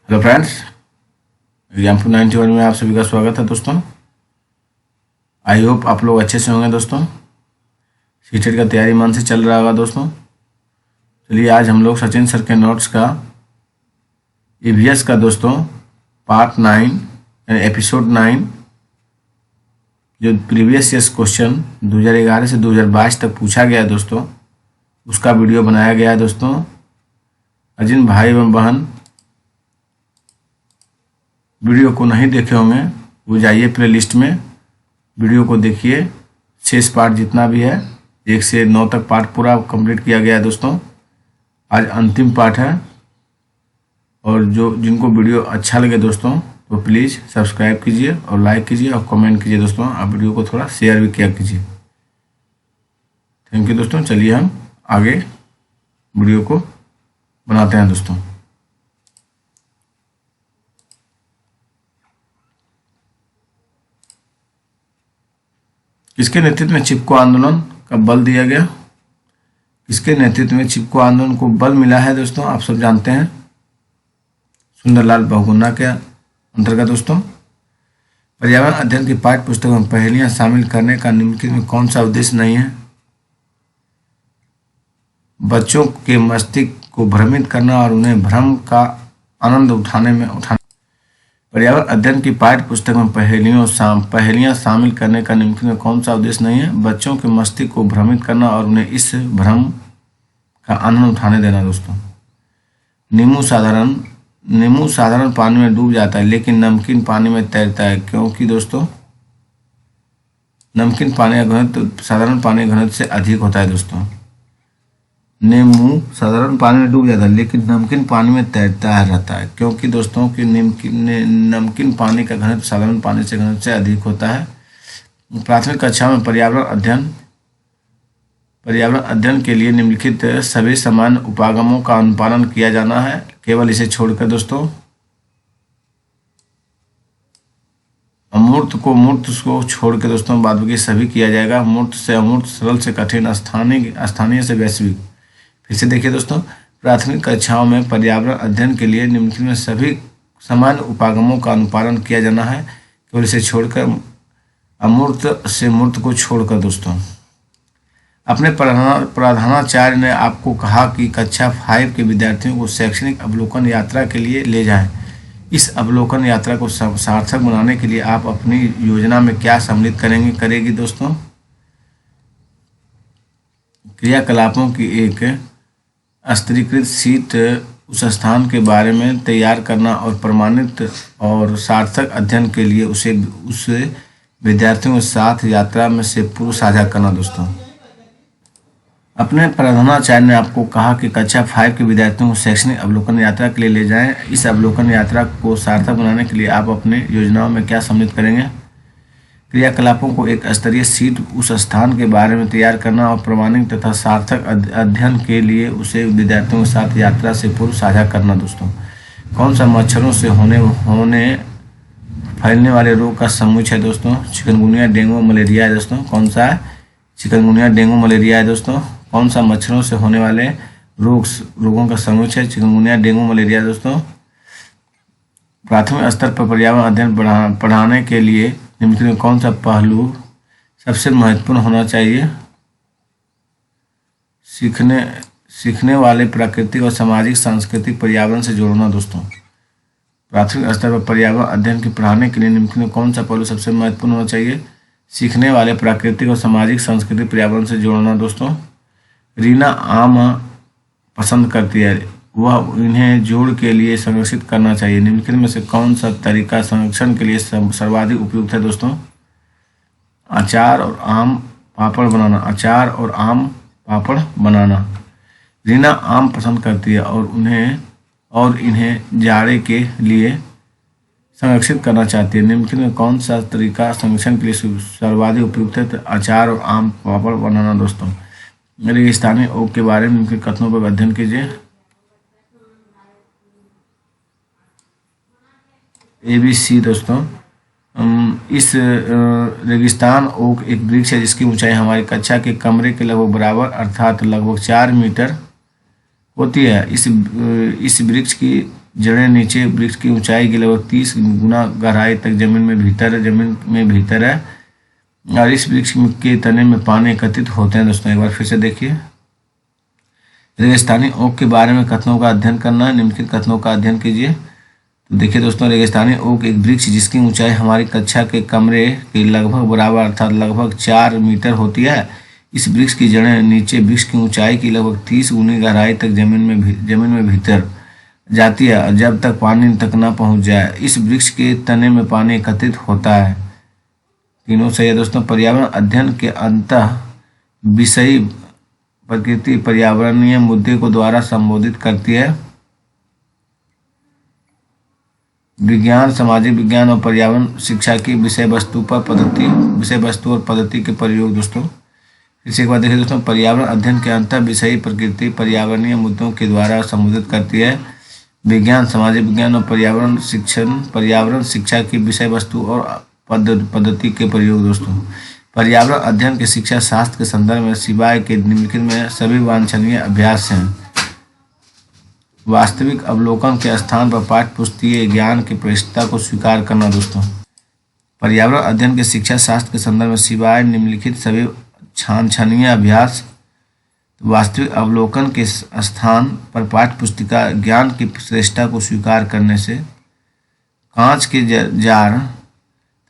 Hello friends, example 91 में आप सभी का स्वागत है दोस्तों। आई होप आप लोग अच्छे से होंगे दोस्तों। सीटेट का तैयारी मन से चल रहा होगा दोस्तों। चलिए आज हम लोग सचिन सर के नोट्स का ईवीएस का दोस्तों पार्ट 9 यानी एपिसोड 9 जो प्रीवियस ईयर्स क्वेश्चन 2011 से 2022 तक पूछा गया है दोस्तों, उसका वीडियो बनाया गया है दोस्तों। जिन भाई एवं बहन वीडियो को नहीं देखे होंगे वो जाइए प्ले लिस्ट में, वीडियो को देखिए। 6 पार्ट जितना भी है 1 से 9 तक पार्ट पूरा कंप्लीट किया गया है दोस्तों। आज अंतिम पार्ट है और जिनको वीडियो अच्छा लगे दोस्तों तो प्लीज़ सब्सक्राइब कीजिए और लाइक कीजिए और कमेंट कीजिए दोस्तों। आप वीडियो को थोड़ा शेयर भी किया कीजिए। थैंक यू दोस्तों। चलिए हम आगे वीडियो को बनाते हैं दोस्तों। किसके नेतृत्व में चिपको आंदोलन का बल दिया गया? किसके नेतृत्व में चिपको आंदोलन को बल मिला है दोस्तों? आप सब जानते हैं, सुंदरलाल बहुगुणा के अंतर्गत दोस्तों। पर्यावरण अध्ययन की पाठ्य पुस्तक में पहेलियां शामिल करने का निम्नलिखित में कौन सा उद्देश्य नहीं है? बच्चों के मस्तिष्क को भ्रमित करना और उन्हें भ्रम का आनंद उठाना। पर्यावरण अध्ययन की पाठ्य पुस्तक में पहेलियां शामिल करने का निम्नलिखित में कौन सा उद्देश्य नहीं है? बच्चों के मस्तिष्क को भ्रमित करना और उन्हें इस भ्रम का आनंद उठाने देना दोस्तों। नींबू साधारण पानी में डूब जाता है लेकिन नमकीन पानी में तैरता है, क्योंकि दोस्तों नमकीन पानी का घनत्व साधारण पानी के घनत्व से अधिक होता है दोस्तों। नींबू साधारण पानी में डूब जाता है लेकिन नमकीन पानी में तैरता रहता है, क्योंकि दोस्तों कि नमकीन पानी का घनत्व साधारण पानी से घनत्व से अधिक होता है। प्राथमिक कक्षा में पर्यावरण अध्ययन के लिए निम्नलिखित सभी सामान्य उपागमों का अनुपालन किया जाना है, केवल इसे छोड़कर दोस्तों। अमूर्त को मूर्त को छोड़ के दोस्तों बाद बाकी सभी किया जाएगा। मूर्त से अमूर्त, सरल से कठिन, स्थानीय से वैश्विक। फिर से देखिए दोस्तों, प्राथमिक कक्षाओं में पर्यावरण अध्ययन के लिए निम्नलिखित में सभी सामान्य उपागमों का अनुपालन किया जाना है, केवल इसे छोड़कर अमूर्त से मूर्त को छोड़कर दोस्तों। अपने प्रधानाचार्य ने आपको कहा कि कक्षा 5 के विद्यार्थियों को शैक्षणिक अवलोकन यात्रा के लिए ले जाएं। इस अवलोकन यात्रा को सार्थक बनाने के लिए आप अपनी योजना में क्या सम्मिलित करेगी दोस्तों? क्रियाकलापों की एक स्तरीकृत शीट उस स्थान के बारे में तैयार करना और प्रमाणित और सार्थक अध्ययन के लिए उस विद्यार्थियों के साथ यात्रा में से पूर्व साझा करना दोस्तों। अपने प्रधानाचार्य ने आपको कहा कि कक्षा 5 के विद्यार्थियों को शैक्षणिक अवलोकन यात्रा के लिए ले जाएं। इस अवलोकन यात्रा को सार्थक बनाने के लिए आप अपने योजनाओं में क्या सम्मिलित करेंगे? क्रियाकलापों को एक स्तरीय शीट उस स्थान के बारे में तैयार करना और प्रमाणित तथा सार्थक अध्ययन के लिए उसे विद्यार्थियों के साथ यात्रा से पूर्व साझा करना दोस्तों। कौन सा मच्छरों से फैलने वाले रोग का समूह है दोस्तों? चिकनगुनिया, डेंगू, मलेरिया है दोस्तों। कौन सा है? चिकनगुनिया, डेंगू, मलेरिया है दोस्तों। कौन सा मच्छरों से होने वाले रोगों का समूह है? चिकनगुनिया, डेंगू, मलेरिया दोस्तों। प्राथमिक स्तर पर पर्यावरण अध्ययन पढ़ाने के लिए निम्नलिखित में कौन सा पहलू सबसे महत्वपूर्ण होना चाहिए? सीखने वाले प्राकृतिक और सामाजिक सांस्कृतिक पर्यावरण से जोड़ना दोस्तों। प्राथमिक स्तर पर पर्यावरण अध्ययन की पढ़ाने के लिए निम्नलिखित में कौन सा पहलू सबसे महत्वपूर्ण होना चाहिए? सीखने वाले प्राकृतिक और सामाजिक सांस्कृतिक पर्यावरण से जोड़ना दोस्तों। रीना आम पसंद करती है, वह इन्हें जोड़ के लिए संरक्षित करना चाहिए। निम्नलिखित में से कौन सा तरीका संरक्षण के लिए सर्वाधिक उपयुक्त है दोस्तों? अचार और आम पापड़ बनाना। अचार और आम पापड़ बनाना। रीना आम पसंद करती है और इन्हें जाड़े के लिए संरक्षित करना चाहती है। निम्नलिखित में कौन सा तरीका संरक्षण के लिए सर्वाधिक उपयुक्त है? अचार और आम पापड़ बनाना दोस्तों। रेगिस्तानी ओक के बारे में उनके कथनों पर अध्ययन कीजिए। ABC दोस्तों। इस रेगिस्तान ओक एक वृक्ष है जिसकी ऊंचाई हमारी कक्षा के कमरे के लगभग बराबर अर्थात लगभग 4 मीटर होती है। इस वृक्ष की जड़ें नीचे वृक्ष की ऊंचाई की लगभग 30 गुना गहराई तक जमीन में भीतर है और इस वृक्ष के तने में पानी एकत्रित होते हैं। दोस्तों एक बार फिर से देखिए, रेगिस्तानी ओक के बारे में कथनों का अध्ययन करना है। निम्नलिखित कथनों का अध्ययन कीजिए। तो देखिए दोस्तों, रेगिस्तानी ओक एक वृक्ष जिसकी ऊंचाई हमारी कक्षा के कमरे के लगभग बराबर अर्थात लगभग 4 मीटर होती है। इस वृक्ष की जड़ें नीचे वृक्ष की ऊंचाई की लगभग 30 गुनी गहराई तक जमीन में भीतर जाती है और जब तक पानी तक न पहुंच जाए इस वृक्ष के तने में पानी एकत्रित होता है। तीनों सही है दोस्तों। पर्यावरण अध्ययन के अंतः विषयी प्रकृति पर्यावरणीय मुद्दे को द्वारा संबोधित करती है। विज्ञान, सामाजिक विज्ञान और पर्यावरण शिक्षा की विषय वस्तु और पद्धति के प्रयोग। दोस्तों इसे एक बार देखिए दोस्तों, पर्यावरण अध्ययन के अंतः विषयी प्रकृति पर्यावरणीय मुद्दों के द्वारा संबोधित करती है। विज्ञान, सामाजिक विज्ञान और पर्यावरण शिक्षा की विषय वस्तु और पद्धति के प्रयोग। दोस्तों पर्यावरण अध्ययन के शिक्षा शास्त्र के संदर्भ में सिवाय के निम्नलिखित में सभी वांछनीय अभ्यास हैं। वास्तविक अवलोकन के स्थान पर पाठ्यपुस्तकीय ज्ञान की प्रविष्टता को स्वीकार करना। दोस्तों पर्यावरण अध्ययन के शिक्षा शास्त्र के संदर्भ में सिवाय निम्नलिखित सभी वांछनीय अभ्यास। वास्तविक अवलोकन के स्थान पर पाठ्यपुस्तिका ज्ञान की श्रेष्ठता को स्वीकार करने से कांच के जार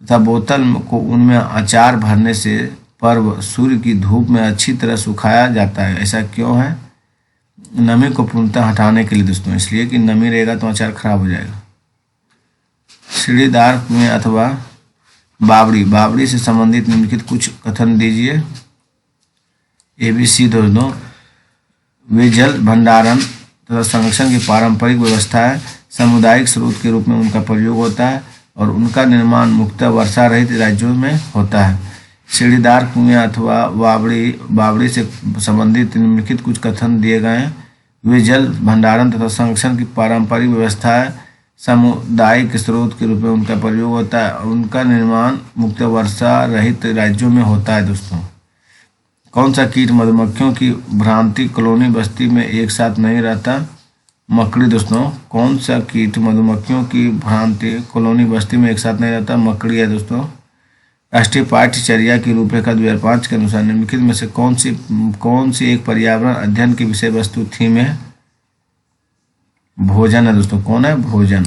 तथा बोतल को उनमें अचार भरने से पर्व सूर्य की धूप में अच्छी तरह सुखाया जाता है। ऐसा क्यों है? नमी को पूर्णतः हटाने के लिए दोस्तों, इसलिए कि नमी रहेगा तो अचार खराब हो जाएगा। सीढ़ीदार कुएं अथवा बावड़ी से संबंधित निम्नलिखित कुछ कथन दीजिए। ABC दोस्तों, वे जल भंडारण तथा संरक्षण की पारंपरिक व्यवस्था है। सामुदायिक स्रोत के रूप में उनका प्रयोग होता है और उनका निर्माण मुख्यतः वर्षा रहित राज्यों में होता है। सीढ़ीदार कुएं अथवा बावड़ी से संबंधित निम्नलिखित कुछ कथन दिए गए हैं। वे जल भंडारण तथा संरक्षण की पारंपरिक व्यवस्था है। सामुदायिक स्रोत के रूप में उनका प्रयोग होता है और उनका निर्माण मुख्यतः वर्षा रहित राज्यों में होता है। दोस्तों कौन सा कीट मधुमक्खियों की भ्रांति कॉलोनी बस्ती में एक साथ नहीं रहता? मकड़ी। दोस्तों कौन सा कीट मधुमक्खियों की भ्रांति कॉलोनी बस्ती में एक साथ नहीं रहता? मकड़ी है। दोस्तों राष्ट्रीय पाठ्यचर्या की रूपरेखा 2005 के अनुसार निम्नलिखित में से कौन सी एक पर्यावरण अध्ययन की विषय वस्तु थीम है? भोजन है। दोस्तों कौन है? भोजन।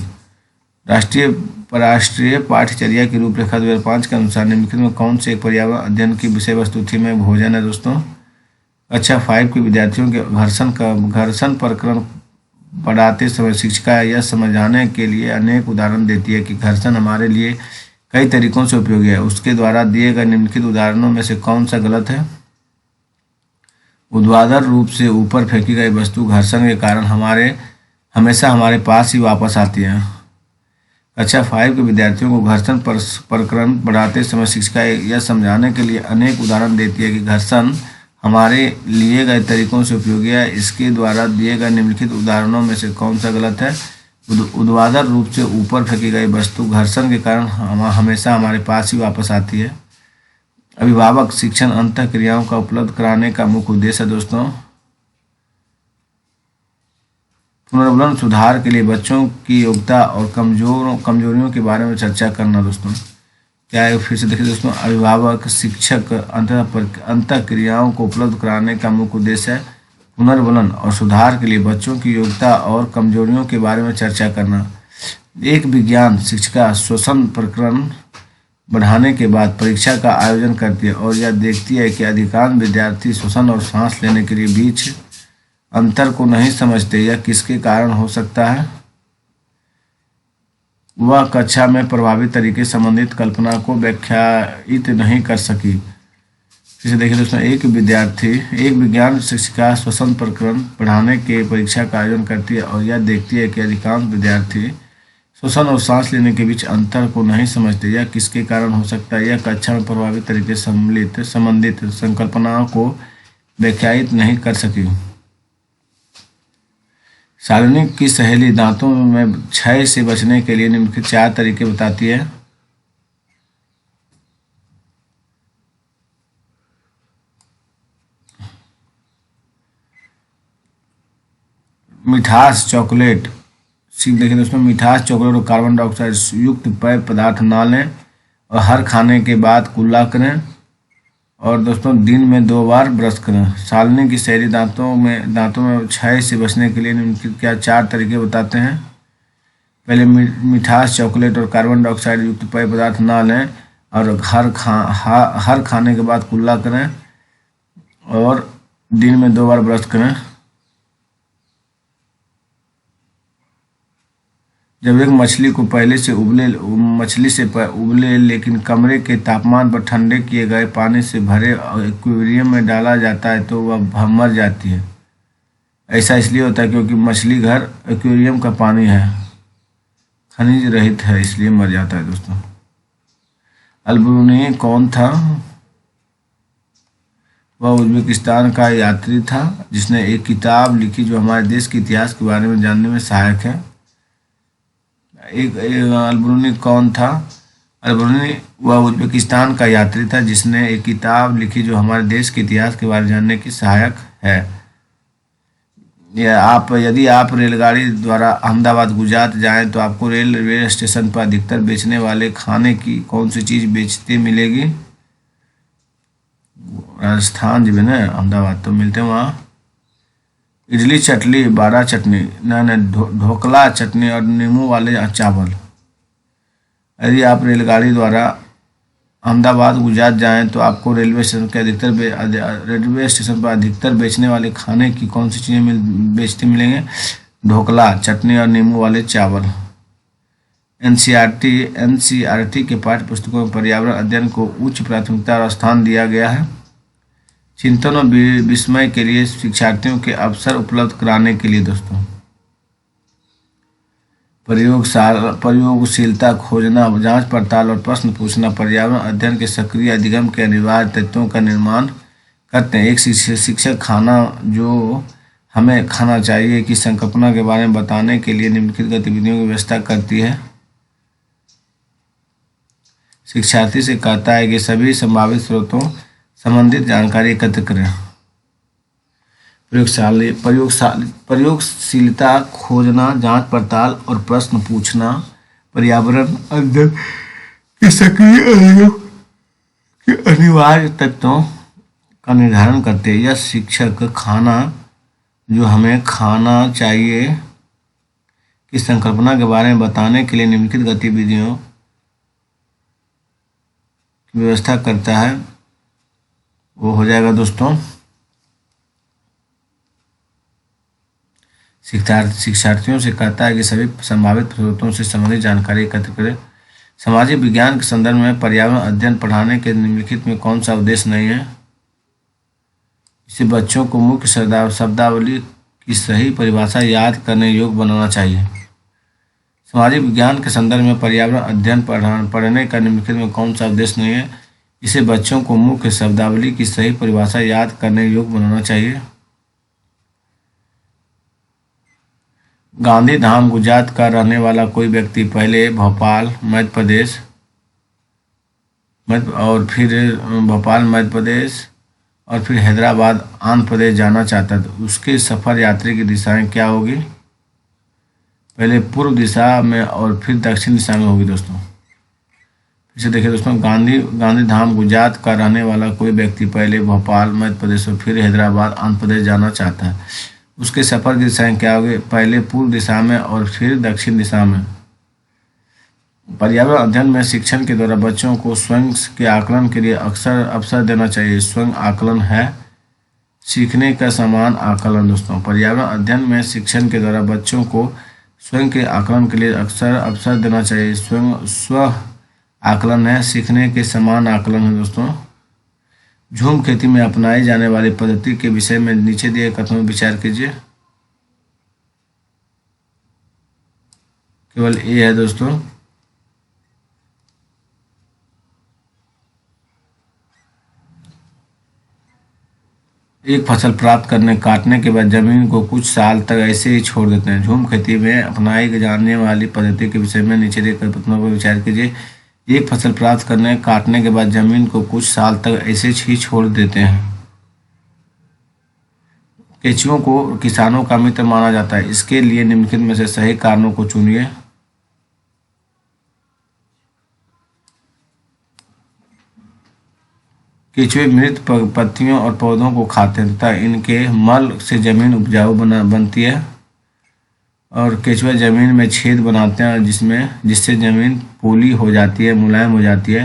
राष्ट्रीय पाठ्यचर्या की रूपरेखा 2005 के अनुसार निम्नलिखित में कौन से एक पर्यावरण अध्ययन की विषय वस्तु थीम है? भोजन है। दोस्तों कक्षा 5 के विद्यार्थियों के घर्षण प्रकरण पढ़ाते समय शिक्षिका यह समझाने के लिए अनेक उदाहरण देती है कि घर्षण हमारे लिए कई तरीकों से उपयोगी है। उसके द्वारा दिए गए निम्नलिखित उदाहरणों में से कौन सा गलत है? ऊर्ध्वाधर रूप से ऊपर फेंकी गई वस्तु घर्षण के कारण हमेशा हमारे पास ही वापस आती है। कक्षा 5 के विद्यार्थियों को घर्षण प्रकरण पढ़ाते समय शिक्षिका यह समझाने के लिए अनेक उदाहरण देती है कि घर्षण हमारे लिए गए तरीकों से उपयोगी है। इसके द्वारा दिए गए निम्नलिखित उदाहरणों में से कौन सा गलत है? ऊर्ध्वाधर रूप से ऊपर फेंकी गई वस्तु घर्षण के कारण हमेशा हमारे पास ही वापस आती है। अभिभावक शिक्षण अंतः क्रियाओं का उपलब्ध कराने का मुख्य उद्देश्य है। दोस्तों पुनर्वलन सुधार के लिए बच्चों की योग्यता और कमजोरियों के बारे में चर्चा करना। दोस्तों क्या है? फिर से देखिए दोस्तों, अभिभावक शिक्षक अंतः क्रियाओं को उपलब्ध कराने का मुख्य उद्देश्य है पुनर्वलन और सुधार के लिए बच्चों की योग्यता और कमजोरियों के बारे में चर्चा करना। एक विज्ञान शिक्षिका श्वसन प्रकरण बढ़ाने के बाद परीक्षा का आयोजन करती है और यह देखती है कि अधिकांश विद्यार्थी श्वसन और सांस लेने के लिए बीच अंतर को नहीं समझते। यह किसके कारण हो सकता है? वह कक्षा में प्रभावी तरीके से संबंधित कल्पना को व्याख्यायित नहीं कर सकी। फिर से देखिए दोस्तों, एक विज्ञान शिक्षिका श्वसन प्रकरण पढ़ाने के परीक्षा का आयोजन करती है और यह देखती है कि अधिकांश विद्यार्थी श्वसन और सांस लेने के बीच अंतर को नहीं समझते। यह किसके कारण हो सकता है? यह कक्षा में प्रभावी तरीके से संबंधित संकल्पनाओं को व्याख्यायित नहीं कर सकी। शालिनी की सहेली दांतों में क्षय से बचने के लिए निम्नलिखित 4 तरीके बताती है। मिठास चॉकलेट, देखिए दोस्तों, मिठास चॉकलेट और कार्बन डाइऑक्साइड युक्त पेय पदार्थ ना लें और हर खाने के बाद कुल्ला करें। और दोस्तों दिन में 2 बार ब्रश करें। सालने की शहरी दांतों में क्षय से बचने के लिए निम्नलिखित क्या 4 तरीके बताते हैं। पहले मिठास चॉकलेट और कार्बन डाइऑक्साइड युक्त पेय पदार्थ ना लें और हर खाने के बाद कुल्ला करें और दिन में 2 बार ब्रश करें। जब एक मछली को पहले से उबले लेकिन कमरे के तापमान पर ठंडे किए गए पानी से भरे एक्वेरियम में डाला जाता है तो वह मर जाती है। ऐसा इसलिए होता है क्योंकि मछली घर एक्वेरियम का पानी है, खनिज रहित है, इसलिए मर जाता है दोस्तों। अल-ब्रूनी कौन था? वह उज्बेकिस्तान का यात्री था जिसने एक किताब लिखी जो हमारे देश के इतिहास के बारे में जानने में सहायक है। अल-ब्रूनी कौन था? अल-ब्रूनी वह उज्बेकिस्तान का यात्री था जिसने एक किताब लिखी जो हमारे देश के इतिहास के बारे में जानने की सहायक है। यदि आप रेलगाड़ी द्वारा अहमदाबाद गुजरात जाएं तो आपको रेलवे स्टेशन पर अधिकतर बेचने वाले खाने की कौन सी चीज़ बेचते मिलेगी? राजस्थान जी में ना, अहमदाबाद तो मिलते हैं वहाँ इडली चटनी, बाड़ा चटनी, ढोकला चटनी और नींबू वाले चावल। यदि आप रेलगाड़ी द्वारा अहमदाबाद गुजरात जाएं तो आपको रेलवे स्टेशन पर अधिकतर बेचने वाले खाने की कौन सी चीज़ें बेचते मिलेंगे? ढोकला चटनी और नींबू वाले चावल। एनसीईआरटी के पाठ्य पुस्तकों में पर्यावरण अध्ययन को उच्च प्राथमिकता और स्थान दिया गया है। चिंतन और विस्मय के लिए शिक्षार्थियों के अवसर उपलब्ध कराने के लिए दोस्तों प्रयोगशीलता, खोजना, जांच पड़ताल और प्रश्न पूछना पर्यावरण अध्ययन के सक्रिय अधिगम के अनिवार्य तत्वों का निर्माण करते हैं। एक शिक्षक खाना जो हमें खाना चाहिए की संकल्पना के बारे में बताने के लिए निम्नलिखित गतिविधियों की व्यवस्था करती है। शिक्षार्थी से कहता है कि सभी संभावित स्रोतों संबंधित जानकारी एकत्र करें। प्रयोगशीलता, खोजना, जांच पड़ताल और प्रश्न पूछना पर्यावरण अध्ययन के सक्रिय अधिगम के अनिवार्य तत्वों का निर्धारण करते हैं। यह शिक्षक खाना जो हमें खाना चाहिए की संकल्पना के बारे में बताने के लिए निम्नलिखित गतिविधियों की व्यवस्था करता है। वो हो जाएगा दोस्तों, शिक्षार्थियों से कहता है कि सभी संभावित स्रोतों से संबंधित जानकारी एकत्र करें। सामाजिक विज्ञान के संदर्भ में पर्यावरण अध्ययन पढ़ाने के निम्नलिखित में कौन सा उद्देश्य नहीं है? इसे बच्चों को मुख्य शब्दावली की सही परिभाषा याद करने योग्य बनाना चाहिए। सामाजिक विज्ञान के संदर्भ में पर्यावरण अध्ययन पढ़ने का निम्नलिखित में कौन सा उद्देश्य नहीं है? इसे बच्चों को मुख्य शब्दावली की सही परिभाषा याद करने योग्य बनाना चाहिए। गांधी धाम गुजरात का रहने वाला कोई व्यक्ति पहले भोपाल मध्य प्रदेश और फिर हैदराबाद आंध्र प्रदेश जाना चाहता था। उसके सफर यात्री की दिशाएं क्या होगी? पहले पूर्व दिशा में और फिर दक्षिण दिशा में होगी दोस्तों। इसे देखिए दोस्तों, गांधी धाम गुजरात का रहने वाला कोई व्यक्ति पहले भोपाल मध्य प्रदेश और फिर हैदराबाद आंध्र प्रदेश जाना चाहता है। उसके सफर की दिशाएं क्या होगी? पहले पूर्व दिशा में और फिर दक्षिण दिशा में। पर्यावरण अध्ययन में शिक्षण के द्वारा बच्चों को स्वयं के आकलन के लिए अवसर देना चाहिए। स्वयं आकलन है सीखने का समान आकलन दोस्तों। पर्यावरण अध्ययन में शिक्षण के द्वारा बच्चों को स्वयं के आकलन के लिए अवसर देना चाहिए। स्व आकलन है सीखने के समान आकलन है दोस्तों। झूम खेती में अपनाई जाने वाली पद्धति के विषय में नीचे दिए कथनों पर विचार कीजिए। केवल ए है दोस्तों। एक फसल प्राप्त काटने के बाद जमीन को कुछ साल तक ऐसे ही छोड़ देते हैं। झूम खेती में अपनाई जाने वाली पद्धति के विषय में नीचे दिए कथनों पर विचार कीजिए। एक फसल प्राप्त काटने के बाद जमीन को कुछ साल तक ऐसे ही छोड़ देते हैं। केंचुओं को किसानों का मित्र माना जाता है? इसके लिए निम्नलिखित में से सही कारणों को चुनिए। केंचुए मृत पत्तियों और पौधों को खाते हैं तथा इनके मल से जमीन उपजाऊ बनती है। और केंचुआ जमीन में छेद बनाते हैं जिससे जमीन पोली हो जाती है, मुलायम हो जाती है।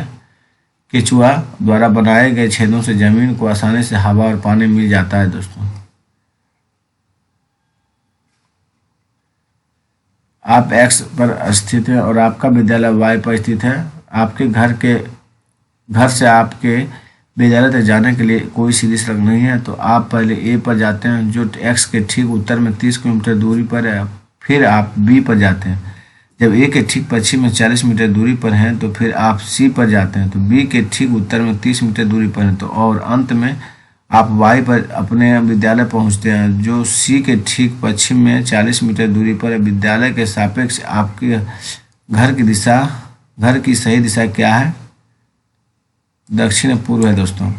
केंचुआ द्वारा बनाए गए छेदों से जमीन को आसानी से हवा और पानी मिल जाता है दोस्तों। आप X पर स्थित हैं और आपका विद्यालय Y पर स्थित है। आपके घर से आपके विद्यालय तक जाने के लिए कोई सीधी सड़क नहीं है, तो आप पहले A पर जाते हैं जो X के ठीक उत्तर में 30 किलोमीटर दूरी पर है। फिर आप B पर जाते हैं। जब A के ठीक पश्चिम में 40 मीटर दूरी पर हैं तो फिर आप C पर जाते हैं, तो B के ठीक उत्तर में 30 मीटर दूरी पर हैं, तो और अंत में आप Y पर अपने विद्यालय पहुंचते हैं जो C के ठीक पश्चिम में 40 मीटर दूरी पर है। विद्यालय के सापेक्ष आपके घर की सही दिशा क्या है? दक्षिण पूर्व है दोस्तों।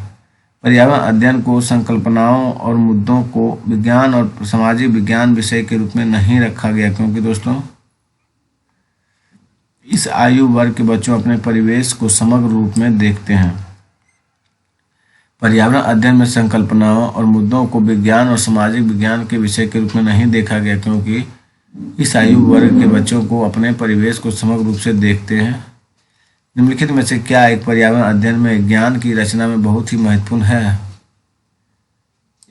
पर्यावरण अध्ययन को संकल्पनाओं और मुद्दों को विज्ञान और सामाजिक विज्ञान विषय के रूप में नहीं रखा गया, क्योंकि दोस्तों इस आयु वर्ग के बच्चों अपने परिवेश को समग्र रूप में देखते हैं। पर्यावरण अध्ययन में संकल्पनाओं और मुद्दों को विज्ञान और सामाजिक विज्ञान के विषय के रूप में नहीं देखा गया, क्योंकि इस आयु वर्ग के बच्चों को अपने परिवेश को समग्र रूप से देखते हैं। निम्नलिखित में से क्या एक पर्यावरण अध्ययन में ज्ञान की रचना में बहुत ही महत्वपूर्ण है?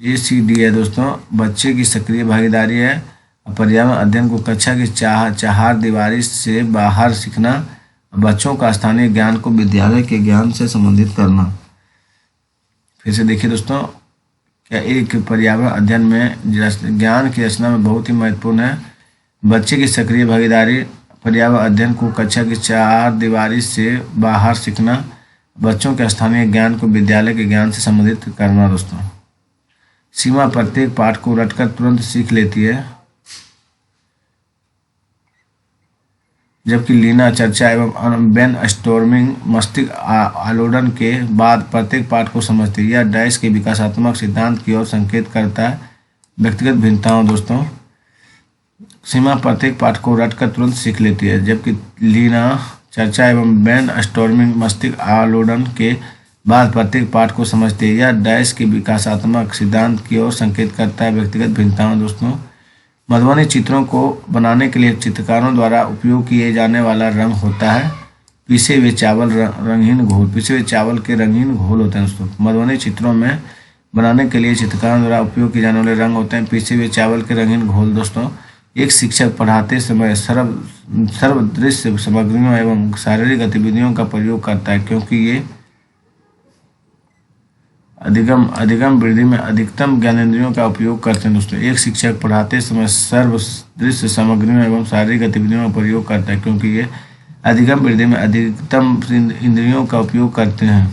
ACD है दोस्तों, बच्चे की सक्रिय भागीदारी है। पर्यावरण अध्ययन को कक्षा की चार दीवारी से बाहर सीखना, बच्चों का स्थानीय ज्ञान को विद्यालय के ज्ञान से संबंधित करना। फिर से देखिए दोस्तों, क्या एक पर्यावरण अध्ययन में ज्ञान की रचना में बहुत ही महत्वपूर्ण है? बच्चे की सक्रिय भागीदारी, पर्यावरण अध्ययन को कक्षा की चार दीवारी से बाहर सीखना, बच्चों के स्थानीय ज्ञान को विद्यालय के ज्ञान से संबंधित करना। दोस्तों सीमा प्रत्येक पाठ को रटकर तुरंत सीख लेती है, जबकि लीना चर्चा एवं ब्रेनस्टॉर्मिंग मस्तिष्क आलोडन के बाद प्रत्येक पाठ को समझती है। यह डैश के विकासात्मक सिद्धांत की ओर संकेत करता है। व्यक्तिगत भिन्नताओं दोस्तों, सीमा प्रत्येक पाठ को रटकर तुरंत सीख लेती है, जबकि लीना चर्चा एवं ब्रेनस्टॉर्मिंग मस्तिष्क आलोडन के बाद प्रत्येक पाठ को समझती है। यह डैश के विकासात्मक सिद्धांत की ओर संकेत करता है। व्यक्तिगत भिन्नताओं दोस्तों, मधुबनी चित्रों को बनाने के लिए चित्रकारों द्वारा उपयोग किए जाने वाला रंग होता है पिसे हुए चावल रंगीन घोल। पिसे हुए चावल के रंगीन घोल होते हैं दोस्तों। मधुबनी चित्रों में बनाने के लिए चित्रकारों द्वारा उपयोग किए जाने वाले रंग होते हैं पिसे हुए चावल के रंगीन घोल। दोस्तों एक शिक्षक पढ़ाते समय सर्वदृश्य सामग्रियों एवं शारीरिक गतिविधियों का प्रयोग करता है, क्योंकि ये अधिगम वृद्धि में अधिकतम ज्ञानेंद्रियों का उपयोग करते हैं। दोस्तों एक शिक्षक पढ़ाते समय सर्वदृश्य सामग्रियों एवं शारीरिक गतिविधियों का प्रयोग करता है, क्योंकि ये अधिगम वृद्धि में अधिकतम इंद्रियों का उपयोग करते हैं।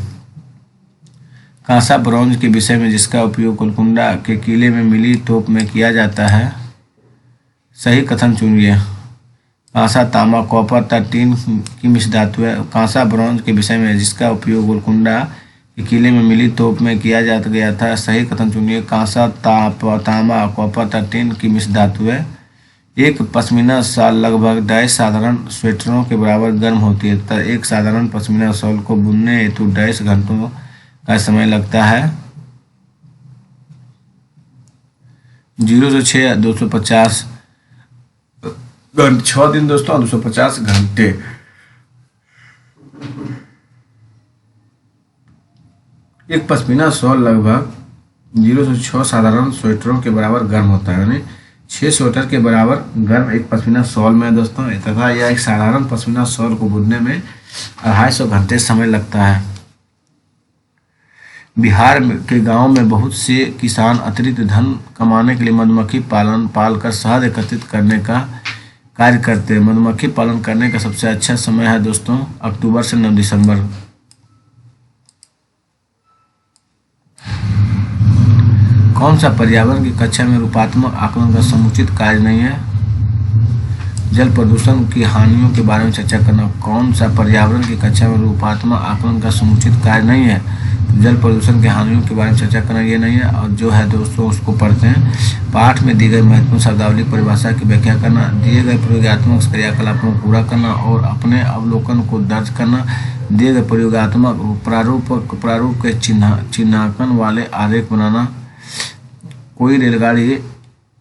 कांसा ब्रॉन्ज के विषय में जिसका उपयोग गोलकुंडा के किले में मिली तोप में किया जाता है, सही कथन चुनिए। कांसा, तांबा, कॉपर तथा टीन की मिश्र धातु है। कांसा ब्रॉन्ज के विषय में जिसका उपयोग गोलकुंडा के किले में मिली तोप में किया गया था, सही कथन चुनिए। कांसा, तांबा, कॉपर तथा टीन की मिश्र धातु है। एक पश्मीना शॉल लगभग 2.5 साधारण स्वेटरों के बराबर गर्म होती है तथा एक साधारण पश्मीना शॉल को बुनने हेतु 2.5 घंटों का समय लगता है। 0 से 6 250 6 दिन दोस्तों, 250 घंटे। एक पश्मीना शॉल लगभग 0 से 6 साधारण स्वेटरों के बराबर गर्म होता है, यानी 6 स्वेटर के बराबर गर्म एक पश्मीना शॉल में दोस्तों, तथा यह एक साधारण पश्मीना शॉल को बुनने में 250 घंटे समय लगता है। बिहार के गांव में बहुत से किसान अतिरिक्त धन कमाने के लिए मधुमक्खी पालकर शहद एकत्रित करने का कार्य करते हैं। मधुमक्खी पालन करने का सबसे अच्छा समय है दोस्तों अक्टूबर से 9 दिसंबर। कौन सा पर्यावरण की कक्षा में रूपात्मक आकलन का समुचित कार्य नहीं है? जल प्रदूषण की हानियों के बारे में चर्चा करना। कौन सा पर्यावरण की कक्षा में रूपात्मक आकलन का समुचित कार्य नहीं है? तो जल प्रदूषण की हानियों के बारे में चर्चा करना ये नहीं है। और जो है दोस्तों उसको पढ़ते हैं। पाठ में दी गई महत्वपूर्ण शब्दावली परिभाषा की व्याख्या करना, दिए गए प्रयोगात्मक क्रियाकलापों को पूरा करना और अपने अवलोकन को दर्ज करना, दिए गए प्रयोगात्मक प्रारूप के चिन्हांकन वाले आरेख बनाना। कोई रेलगाड़ी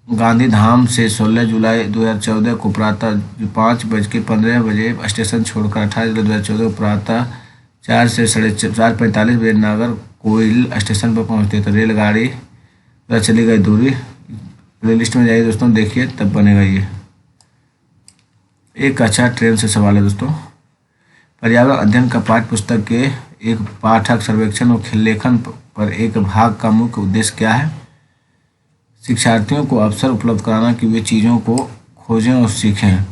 गांधीधाम से 16 जुलाई 2014 को प्रातः 5:15 स्टेशन छोड़कर 18 जुलाई 2014 को प्रातः 4 से 4:45 बजे नागरकोइल स्टेशन पर पहुंचती। तो रेलगाड़ी पता चली गई दूरी प्ले लिस्ट में जाइए दोस्तों, देखिए तब बनेगा ये। एक अच्छा ट्रेन से सवाल है दोस्तों। पर्यावरण अध्ययन का पाठ्य पुस्तक के एक पाठक सर्वेक्षण और लेखन पर एक भाग का मुख्य उद्देश्य क्या है? शिक्षार्थियों को अवसर उपलब्ध कराना कि वे चीज़ों को खोजें और सीखें।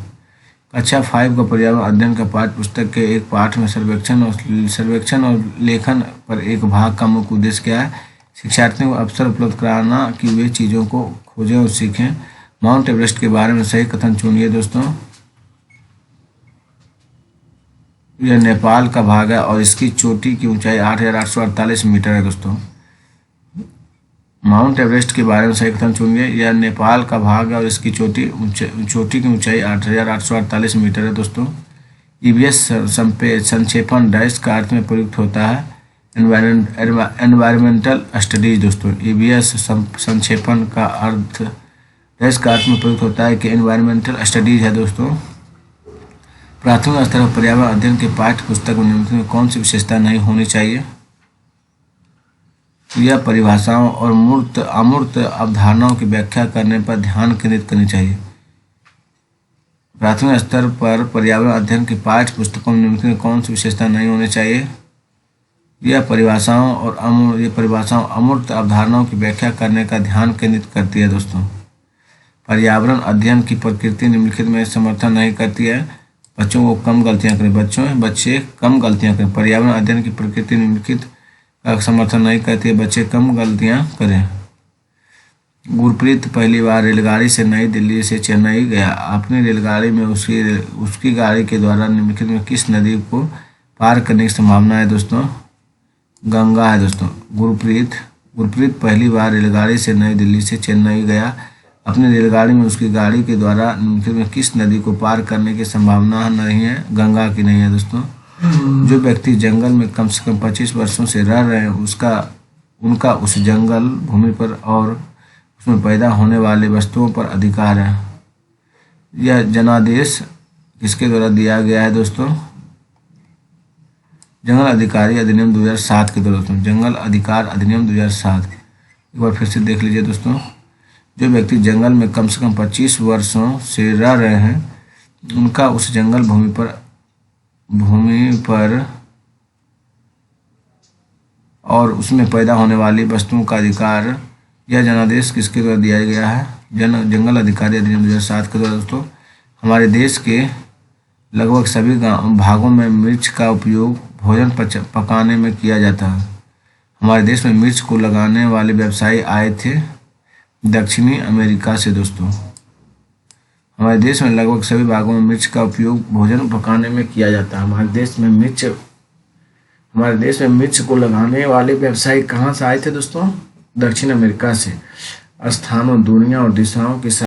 कक्षा 5 का पर्यावरण अध्ययन का पाठ्य पुस्तक के एक पाठ में सर्वेक्षण और लेखन पर एक भाग का मुख्य उद्देश्य क्या है? शिक्षार्थियों को अवसर उपलब्ध कराना कि वे चीज़ों को खोजें और सीखें। माउंट एवरेस्ट के बारे में सही कथन चुनिए दोस्तों। यह नेपाल का भाग है और इसकी चोटी की ऊंचाई 8,848 मीटर है दोस्तों। माउंट एवरेस्ट के बारे में सही कथन चुनिए। यह नेपाल का भाग है और इसकी चोटी की ऊंचाई 8,848 मीटर है दोस्तों। ईवीएस संक्षेपण डैश का अर्थ में प्रयुक्त होता है? एनवायरमेंटल स्टडीज दोस्तों। ईवीएस संक्षेपण का अर्थ डैश का अर्थ में प्रयुक्त होता है कि एनवायरमेंटल स्टडीज है दोस्तों। प्राथमिक स्तर पर पर्यावरण अध्ययन के पाठ्य पुस्तक में निम्नलिखित में कौन सी विशेषता नहीं होनी चाहिए? यह परिभाषाओं और मूर्त अमूर्त अवधारणाओं की व्याख्या करने पर ध्यान केंद्रित करनी चाहिए। प्राथमिक स्तर पर पर्यावरण अध्ययन के पाठ्य पुस्तकों में निम्नलिखित में कौन सी विशेषता नहीं होनी चाहिए? यह परिभाषाओं अमूर्त अवधारणाओं की व्याख्या करने का ध्यान केंद्रित करती है दोस्तों। पर्यावरण अध्ययन की प्रकृति निम्नलिखित में समर्थन नहीं करती है। बच्चों को कम गलतियां करें। बच्चे कम गलतियां करें। पर्यावरण अध्ययन की प्रकृति निम्नलिखित का समर्थन नहीं करती है। बच्चे कम गलतियां करें। गुरप्रीत पहली बार रेलगाड़ी से नई दिल्ली से चेन्नई गया। अपनी रेलगाड़ी में उसकी गाड़ी के द्वारा निम्नलिखित में किस नदी को पार करने की संभावना है दोस्तों? गंगा है दोस्तों। गुरप्रीत पहली बार रेलगाड़ी से नई दिल्ली से चेन्नई गया। अपनी रेलगाड़ी में उसकी गाड़ी के द्वारा निम्नलिखित में किस नदी को पार करने की संभावना नहीं है? गंगा की नहीं है दोस्तों। जो व्यक्ति जंगल में कम से कम 25 वर्षों से रह रहे हैं उनका उस जंगल भूमि पर और उसमें पैदा होने वाले वस्तुओं पर अधिकार है। यह जनादेश किसके द्वारा दिया गया है दोस्तों? जंगल अधिकारी अधिनियम 2007 के द्वारा दोस्तों। जंगल अधिकार अधिनियम 2007 एक बार फिर से देख लीजिए दोस्तों। जो व्यक्ति जंगल में कम से कम 25 वर्षों से रह रहे हैं उनका उस जंगल भूमि पर और उसमें पैदा होने वाली वस्तुओं का अधिकार। यह जनादेश किसके द्वारा दिया गया है? जंगल अधिकारी अधिनियम 2007 के द्वारा दोस्तों। हमारे देश के लगभग सभी भागों में मिर्च का उपयोग भोजन पकाने में किया जाता है। हमारे देश में मिर्च को लगाने वाले व्यवसायी आए थे दक्षिणी अमेरिका से दोस्तों। हमारे देश में लगभग सभी भागों में मिर्च का उपयोग भोजन पकाने में किया जाता है। हमारे देश में मिर्च को लगाने वाले व्यवसायी कहाँ से आए थे दोस्तों? दक्षिण अमेरिका से। स्थानों, दूरियों और दिशाओं के साथ